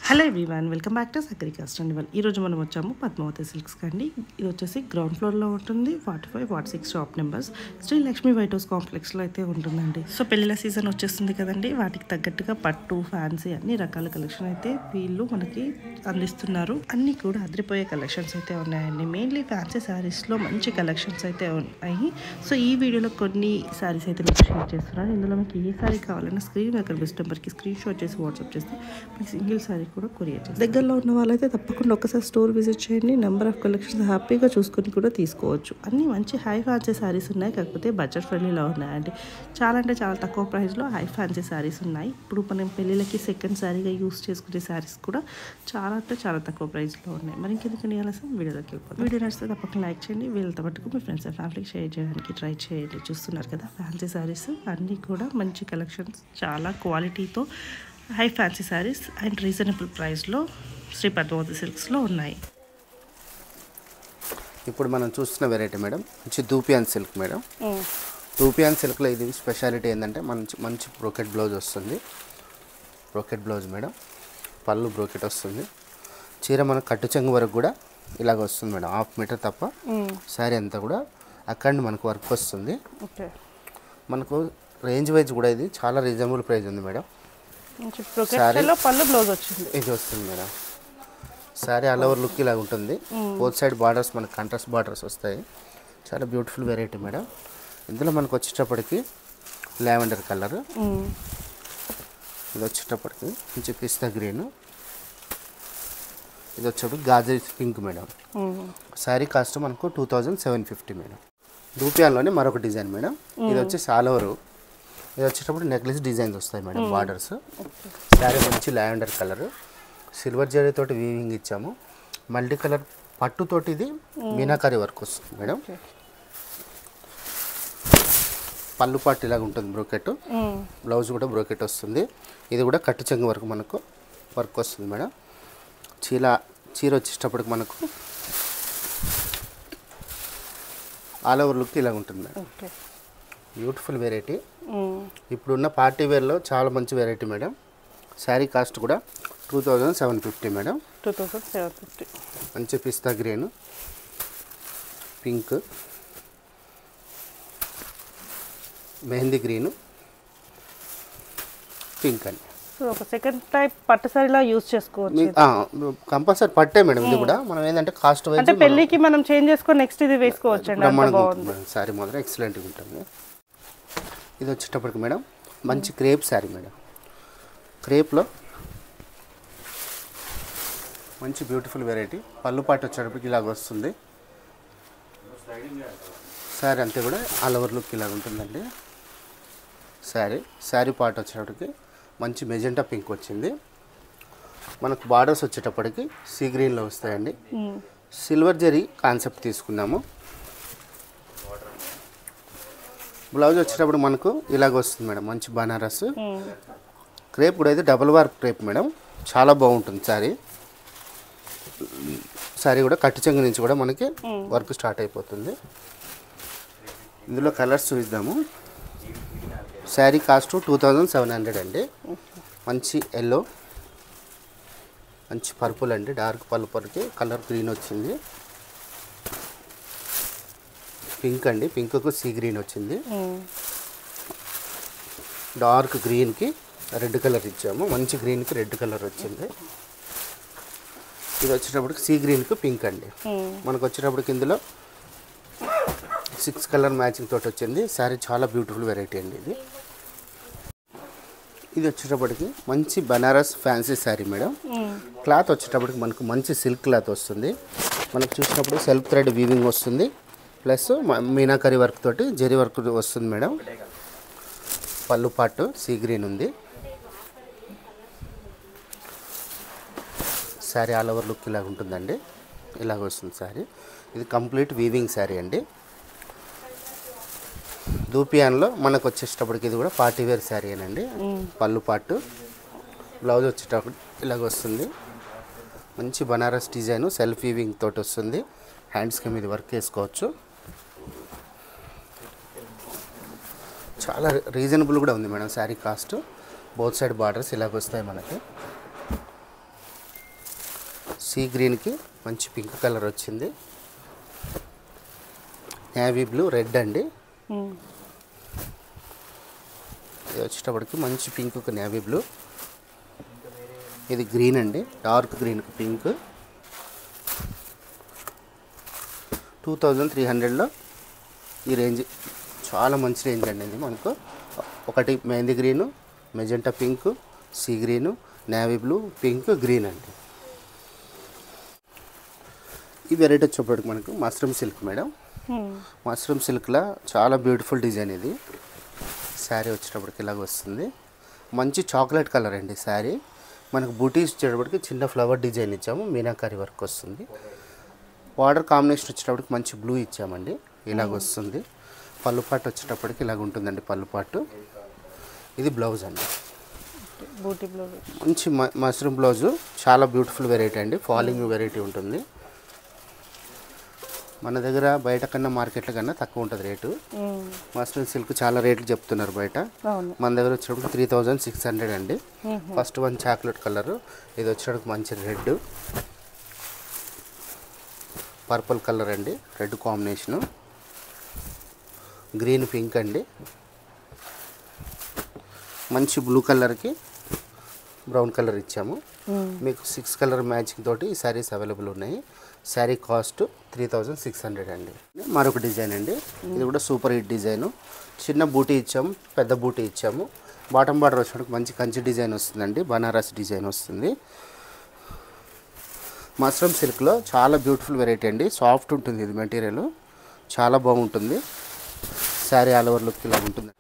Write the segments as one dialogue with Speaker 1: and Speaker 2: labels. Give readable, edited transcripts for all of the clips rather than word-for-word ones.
Speaker 1: Hello everyone, welcome back to సక్రికా స్టాండివల్. ఈరోజు మనం వచ్చాము పద్మావతి సిల్క్స్ కండి. ఇది వచ్చేసి గ్రౌండ్ ఫ్లోర్లో ఉంటుంది. 45, 46 shop numbers Shri Lakshmi white house కాంప్లెక్స్లో అయితే ఉంటుందండి. సో పెళ్ళిళ్ళ సీజన్ వచ్చేస్తుంది కదండి, వాటికి తగ్గట్టుగా పట్టు, ఫ్యాన్సీ అన్ని రకాల కలెక్షన్ అయితే వీళ్ళు మనకి అందిస్తున్నారు. అన్నీ కూడా అదిరిపోయే కలెక్షన్స్ అయితే ఉన్నాయండి. మెయిన్లీ ఫ్యాన్సీ శారీస్లో మంచి కలెక్షన్స్ అయితే ఉన్నాయి. సో ఈ వీడియోలో కొన్ని శారీస్ అయితే మీకు షేర్ చేస్తున్నాను. ఇందులో మీకు ఏ శారీ కావాలన్నా స్క్రీన్ మీద కనిపిస్తున్న నెంబర్కి స్క్రీన్ షాట్ చేసి వాట్సాప్ చేస్తే మీకు సింగిల్ శారీ కూడా కొరియర్ చేస్తారు. దగ్గరలో ఉన్న వాళ్ళైతే తప్పకుండా ఒక్కసారి స్టోర్ విజిట్ చేయండి. నెంబర్ ఆఫ్ కలెక్షన్స్ హ్యాపీగా చూసుకొని కూడా తీసుకోవచ్చు. అన్ని మంచి హై ఫ్యాన్సీ శారీస్ ఉన్నాయి, కాకపోతే బడ్జెట్ ఫ్రెండ్లీలో ఉన్నాయండి. చాలా అంటే చాలా తక్కువ ప్రైస్లో హై ఫ్యాన్సీ శారీస్ ఉన్నాయి. ఇప్పుడు మనం పెళ్ళిళ్ళకి సెకండ్ శారీగా యూస్ చేసుకునే శారీస్ కూడా చాలా అంటే చాలా తక్కువ ప్రైస్లో ఉన్నాయి. మరి ఇంకెందుకని ఆలస్యం వీడియోలోకి వెళ్ళిపోతాం. వీడియో నచ్చితే తప్పకుండా లైక్ చేయండి. వీళ్ళతో పట్టుకు మీ ఫ్రెండ్స్ అండ్ ఫ్యామిలీకి షేర్ చేయడానికి ట్రై చేయండి. చూస్తున్నారు కదా ఫ్యాన్సీ శారీస్ అన్నీ కూడా మంచి కలెక్షన్స్, చాలా క్వాలిటీతో high fancy saris and reasonable ప్రైస్లో శ్రీ పద్మావతి సిల్క్స్లో ఉన్నాయి.
Speaker 2: ఇప్పుడు మనం చూస్తున్న వెరైటీ మేడం మంచి దూపియాన్ సిల్క్ మేడం. దూపియాన్ సిల్క్లో ఇది స్పెషాలిటీ ఏంటంటే మంచి బ్రోకెట్ బ్లౌజ్ వస్తుంది. బ్రోకెట్ బ్లౌజ్ మేడం, పళ్ళు బ్రోకెట్ వస్తుంది. చీర మనకు కట్టు చెంగు వరకు కూడా ఇలాగ వస్తుంది మేడం. 1/2 మీటర్ తప్ప శారీ అంతా కూడా అక్కడ మనకు వర్క్ వస్తుంది. మనకు రేంజ్ వైజ్ కూడా ఇది చాలా రీజనబుల్ ప్రైస్ ఉంది మేడం.
Speaker 1: పళ్ళు బ్లౌజ్ వచ్చింది,
Speaker 2: ఇది వస్తుంది madam. Sari all over look ఇలా ఉంటుంది. బోత్ సైడ్ బార్డర్స్ మనకు కాంట్రాస్ట్ బార్డర్స్ వస్తాయి. చాలా బ్యూటిఫుల్ వెరైటీ మేడం. ఇందులో మనకు వచ్చేటప్పటికి లావెండర్ కలర్, ఇది వచ్చేటప్పటికి మంచి పిస్తా గ్రీన్, ఇది వచ్చేటప్పటికి గాజరీ పింక్ మేడం. శారీ కాస్ట్ మనకు 2750 మేడం. రూపాయల్లోనే మరొక డిజైన్ మేడం. ఇది వచ్చేసి ఆల్ ఓవర్, ఇది వచ్చేటప్పుడు నెక్లెస్ డిజైన్స్ వస్తాయి మేడం. బార్డర్స్ శారీ మంచి లావెండర్ కలర్, సిల్వర్ జరీ తోటి వీవింగ్ ఇచ్చాము. మల్టీ కలర్ పట్టుతోటి ఇది మీనాకారి వర్క్ వస్తుంది మేడం. పళ్ళు పాటు ఇలాగ ఉంటుంది బ్రోకెట్, బ్లౌజ్ కూడా బ్రోకెట్ వస్తుంది. ఇది కూడా కట్టు చెంగు వరకు మనకు వర్క్ వస్తుంది మేడం. చీర వచ్చేటప్పటికి మనకు ఆల్ ఓవర్ లుక్ ఇలాగ ఉంటుంది మేడం. Beautiful variety. ఇప్పుడున్న పార్టీ వేర్లో చాలా మంచి వెరైటీ మేడం. శారీ కాస్ట్ కూడా 2750 మేడం.
Speaker 1: 2750.
Speaker 2: మంచి పిస్తా green, pink, mehndi green, pink అని.
Speaker 1: సో ఒక సెకండ్ టైప్ పట్టు సారీలా యూజ్ చేసుకోవచ్చు.
Speaker 2: కంపల్సరీ పట్టే మేడం. ఇది కూడా మనం ఏంటంటే కాస్ట్ వైజ్
Speaker 1: అంటే పెళ్ళికి మనం చేంజ్ చేసుకొని నెక్స్ట్ ఇది వేసుకోవచ్చు అండి.
Speaker 2: శారీ మాత్రం ఎక్సలెంట్గా ఉంటుంది. ఇది వచ్చేటప్పటికి మేడం మంచి క్రేప్ శారీ మేడం. క్రేప్లో మంచి బ్యూటిఫుల్ వెరైటీ. పళ్ళు పాటు వచ్చేటప్పటికి ఇలాగ వస్తుంది. శారీ అంతే కూడా ఆల్ ఓవర్ లుక్ ఇలాగ ఉంటుందండి. శారీ పాటు వచ్చేటప్పటికి మంచి మెజెంటా పింక్ వచ్చింది. మనకు బార్డర్స్ వచ్చేటప్పటికి సీ గ్రీన్లో వస్తాయండి. సిల్వర్ జరీ కాన్సెప్ట్ తీసుకున్నాము. బ్లౌజ్ వచ్చేటప్పుడు మనకు ఇలాగ వస్తుంది మేడం. మంచి బనారస్ క్రేప్ కూడా అయితే డబుల్ వార్ప్ క్రేప్ మేడం. చాలా బాగుంటుంది శారీ కూడా కట్టు చెంగు నుంచి కూడా మనకి వర్క్ స్టార్ట్ అయిపోతుంది. ఇందులో కలర్స్ చూద్దాము. శారీ కాస్ట్ 2700 అండి. మంచి ఎల్లో, మంచి పర్పుల్ అండి. డార్క్ పర్పుల్కి కలర్ గ్రీన్ వచ్చింది. పింక్ అండి, పింక్కు సీ గ్రీన్ వచ్చింది. డార్క్ గ్రీన్కి రెడ్ కలర్ ఇచ్చాము. మంచి గ్రీన్కి రెడ్ కలర్ వచ్చింది. ఇది వచ్చేటప్పటికి సీ గ్రీన్కి పింక్ అండి. మనకు వచ్చేటప్పటికి ఇందులో 6 కలర్ మ్యాచింగ్ తోటి వచ్చింది. శారీ చాలా బ్యూటిఫుల్ వెరైటీ అండి. ఇది వచ్చేటప్పటికి మంచి Banaras fancy sari madam. Cloth వచ్చేటప్పటికి మనకు మంచి సిల్క్ క్లాత్ వస్తుంది. మనకు చూసినప్పుడు సెల్ఫ్ థ్రెడ్ వీవింగ్ వస్తుంది, ప్లస్ మీనాకరీ వర్క్ తోటి జరీ వర్క్ వస్తుంది మేడం. పళ్ళు పాటు సీ గ్రీన్ ఉంది. శారీ ఆల్ ఓవర్ లుక్ ఇలాగ ఉంటుందండి. ఇలాగ వస్తుంది శారీ. ఇది కంప్లీట్ వీవింగ్ శారీ అండి. దూపియాన్లో మనకు వచ్చేటప్పటికి ఇది కూడా పార్టీ వేర్ శారీ అనండి. పళ్ళు పాటు, బ్లౌజ్ వచ్చేటప్పుడు ఇలాగ వస్తుంది. మంచి బనారస్ డిజైన్ సెల్ఫ్ వీవింగ్ తోటి వస్తుంది. హ్యాండ్స్కి మీద వర్క్ వేసుకోవచ్చు. చాలా రీజనబుల్ కూడా ఉంది madam sari cost. Both side borders ఇలాగ వస్తాయి మనకి. సీ గ్రీన్కి మంచి పింక్ కలర్ వచ్చింది. నేవీ బ్లూ, రెడ్ అండి. ఇది వచ్చేటప్పటికి మంచి పింక్ నేవీ బ్లూ. ఇది గ్రీన్ అండి, డార్క్ గ్రీన్కి పింక్. 2300లో ఈ రేంజ్ చాలా మంచి రేంజ్ అండి. ఇది మనకు ఒకటి mehndi green, magenta pink, sea green, navy blue, pink, green అండి. ఈ వెరైటీ వచ్చేప్పటికి మనకు మస్రూమ్ సిల్క్ మేడం. మస్రూమ్ సిల్క్లో చాలా బ్యూటిఫుల్ డిజైన్ ఇది. శారీ వచ్చేటప్పటికి ఇలాగ వస్తుంది. మంచి చాక్లెట్ కలర్ అండి శారీ. మనకు బూటీస్ వచ్చేటప్పటికి చిన్న ఫ్లవర్ డిజైన్ ఇచ్చాము, మీనాకారి వర్క్ వస్తుంది. బార్డర్ కాంబినేషన్ వచ్చేటప్పటికి మంచి బ్లూ ఇచ్చామండి, ఇలాగ వస్తుంది. పళ్ళు పాటు వచ్చేటప్పటికి ఇలాగ ఉంటుందండి పళ్ళు పాటు. ఇది బ్లౌజ్ అండి,
Speaker 1: బూటీ బ్లౌజ్.
Speaker 2: మంచి మష్రూమ్ బ్లౌజు, చాలా బ్యూటిఫుల్ వెరైటీ అండి. ఫాలింగ్ వెరైటీ ఉంటుంది. మన దగ్గర బయట కన్నా మార్కెట్ల కన్నా తక్కువ ఉంటుంది రేటు. మస్లిన్ సిల్క్ చాలా రేట్లు చెప్తున్నారు బయట. మన దగ్గర వచ్చేటప్పుడు 3600 అండి. ఫస్ట్ వన్ చాక్లెట్ కలర్, ఇది వచ్చేటప్పుడు మంచి రెడ్, పర్పుల్ కలర్ అండి, రెడ్ కాంబినేషను, గ్రీన్ పింక్ అండి, మంచి బ్లూ కలర్కి బ్రౌన్ కలర్ ఇచ్చాము. మీకు 6 కలర్ మ్యాచింగ్ తోటి ఈ శారీస్ అవైలబుల్ ఉన్నాయి. శారీ కాస్ట్ 3600 అండి. మరొక డిజైన్ అండి, ఇది కూడా సూపర్ హిట్ డిజైను. చిన్న బూటీ ఇచ్చాము, పెద్ద బూటీ ఇచ్చాము. బాటమ్ బార్డర్ వచ్చినప్పుడు మంచి కంచి డిజైన్ వస్తుందండి, బనారస్ డిజైన్ వస్తుంది. మస్రూమ్ సిల్క్లో చాలా బ్యూటిఫుల్ వెరైటీ అండి. సాఫ్ట్ ఉంటుంది ఇది మెటీరియల్, చాలా బాగుంటుంది. శారీ ఆల్ ఓవర్ లుక్ ఇలా ఉంటుంది.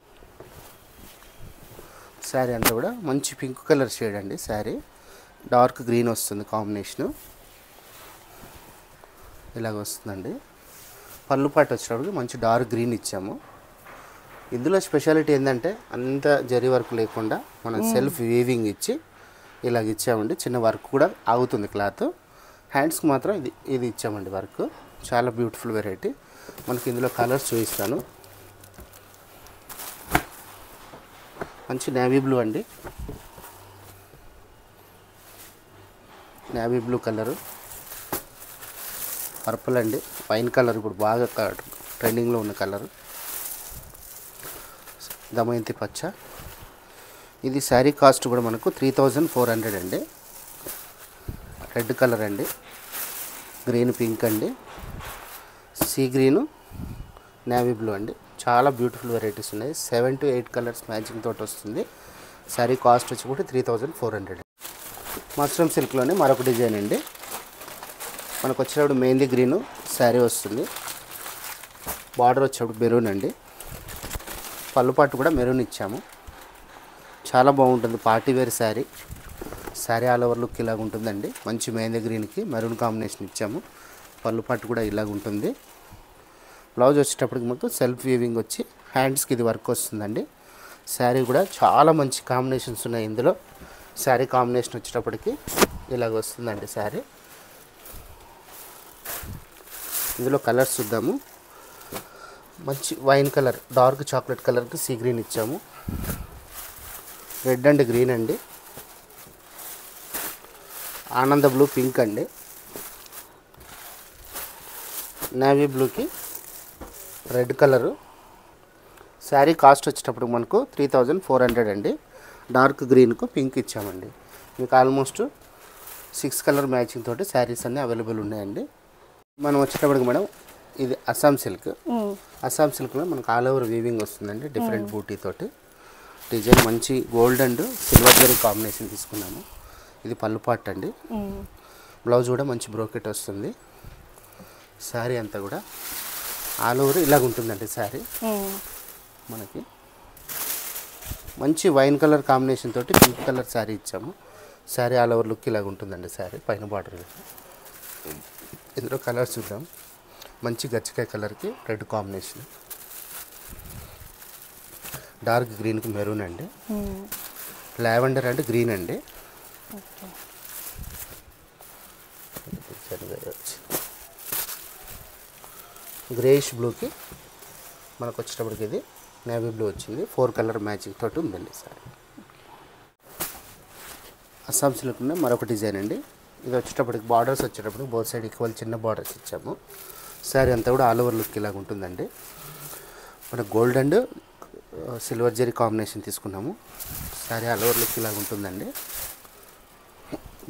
Speaker 2: శారీ అంతా కూడా మంచి పింక్ కలర్ షేడ్ అండి. శారీ డార్క్ గ్రీన్ వస్తుంది కాంబినేషను, ఇలాగ వస్తుందండి. పళ్ళు పాటు వచ్చేటప్పుడు మంచి డార్క్ గ్రీన్ ఇచ్చాము. ఇందులో స్పెషాలిటీ ఏంటంటే అంత జరీ వర్క్ లేకుండా మనం సెల్ఫ్ వీవింగ్ ఇచ్చి ఇలాగ ఇచ్చామండి. చిన్న వర్క్ కూడా ఆగుతుంది క్లాత్. హ్యాండ్స్కి మాత్రం ఇది ఇచ్చామండి వర్క్. చాలా బ్యూటిఫుల్ వెరైటీ. మనకి ఇందులో కలర్స్ చూపిస్తాను. మంచి నేవీ బ్లూ అండి, నేవీ బ్లూ కలరు, పర్పుల్ అండి, వైన్ కలర్ ఇప్పుడు బాగా ట్రెండింగ్లో ఉన్న కలరు, దమయంతి పచ్చ. ఇది శారీ కాస్ట్ కూడా మనకు 3400 అండి. రెడ్ కలర్ అండి, గ్రీన్ పింక్ అండి, సీ గ్రీను, నేవీ బ్లూ అండి. చాలా బ్యూటిఫుల్ వెరైటీస్ ఉన్నాయి. 7 to 8 కలర్స్ మ్యాచింగ్ తోటి వస్తుంది. శారీ కాస్ట్ వచ్చి కూడా 3400. మస్రూమ్ సిల్క్లోనే మరొక డిజైన్ అండి. మనకు వచ్చేటప్పుడు మెహందీ గ్రీను శారీ వస్తుంది. బార్డర్ వచ్చేటప్పుడు మెరూన్ అండి. పళ్ళు పాటు కూడా మెరూన్ ఇచ్చాము. చాలా బాగుంటుంది party wear sari. Sari all over look ఇలాగ ఉంటుందండి. మంచి మెహందీ గ్రీన్కి మెరూన్ కాంబినేషన్ ఇచ్చాము. పళ్ళు పాటు కూడా ఇలాగ ఉంటుంది. బ్లౌజ్ వచ్చేటప్పటికి మనకు సెల్ఫ్ వీవింగ్ వచ్చి హ్యాండ్స్కి ఇది వర్క్ వస్తుందండి. శారీ కూడా చాలా మంచి కాంబినేషన్స్ ఉన్నాయి ఇందులో. శారీ కాంబినేషన్ వచ్చేటప్పటికి ఇలాగ వస్తుందండి శారీ. ఇందులో కలర్స్ చూద్దాము. మంచి వైన్ కలర్, డార్క్ చాక్లెట్ కలర్కి సీ గ్రీన్ ఇచ్చాము. రెడ్ అండ్ గ్రీన్ అండి, ఆనంద బ్లూ పింక్ అండి, నేవీ బ్లూకి రెడ్ కలరు. శారీ కాస్ట్ వచ్చేటప్పుడు మనకు 3400 అండి. డార్క్ గ్రీన్కు పింక్ ఇచ్చామండి. మీకు ఆల్మోస్ట్ 6 కలర్ మ్యాచింగ్ తోటి శారీస్ అన్నీ అవైలబుల్ ఉన్నాయండి. మనం వచ్చేటప్పటికి మేడం ఇది అస్సాం సిల్క్. అస్సాం సిల్క్లో మనకు ఆల్ ఓవర్ వీవింగ్ వస్తుందండి, డిఫరెంట్ బూటీ తోటి. డిజైన్ మంచి gold and silver zari combination తీసుకున్నాము. ఇది పళ్ళు పాట్ అండి. బ్లౌజ్ కూడా మంచి బ్రోకెట్ వస్తుంది. శారీ అంతా కూడా ఆల్ ఓవర్ ఇలాగ ఉంటుందండి. శారీ మనకి మంచి వైన్ కలర్ కాంబినేషన్ తోటి పింక్ కలర్ శారీ ఇచ్చాము. శారీ ఆల్ ఓవర్ లుక్ ఇలాగ ఉంటుందండి. శారీ పైన బార్డర్. ఇందులో కలర్స్ చూద్దాం. మంచి గచ్చకాయ కలర్కి రెడ్ కాంబినేషన్, డార్క్ గ్రీన్కి మెరూన్ అండి, లావెండర్ అండ్ గ్రీన్ అండి. గ్రేయిష్ బ్లూకి మనకు వచ్చేటప్పటికి ఇది నేవీ బ్లూ వచ్చింది. 4 కలర్ మ్యాచింగ్ తోటి ఉందండి సారీ. అస్సాం సిల్క్ మరొక డిజైన్ అండి. ఇది వచ్చేటప్పటికి బార్డర్స్ వచ్చేటప్పటికి బోత్ సైడ్ ఈక్వల్ చిన్న బార్డర్స్ ఇచ్చాము. శారీ అంతా కూడా ఆల్ ఓవర్ లుక్ ఇలాగ ఉంటుందండి. మన gold and silver zari combination తీసుకున్నాము. శారీ ఆల్ ఓవర్ లుక్ ఇలాగ ఉంటుందండి.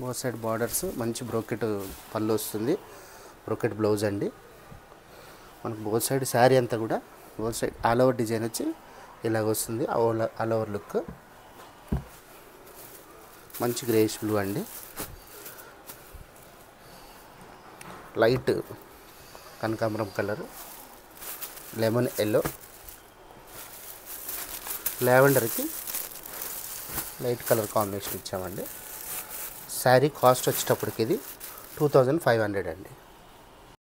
Speaker 2: బోత్ సైడ్ బార్డర్స్ మంచి బ్రోకెట్ పళ్ళు వస్తుంది. బ్రోకెట్ బ్లౌజ్ అండి. మనకు బోత్ సైడ్ శారీ అంతా కూడా both side all over design వచ్చి ఇలాగ వస్తుంది. ఆల్ ఓవర్ లుక్ మంచి గ్రేష్ బ్లూ అండి. లైట్ కనకాంబరం కలర్, లెమన్ ఎల్లో, లావెండర్కి లైట్ కలర్ కాంబినేషన్ ఇచ్చామండి. శారీ కాస్ట్ వచ్చేటప్పటికి ఇది 2500 అండి.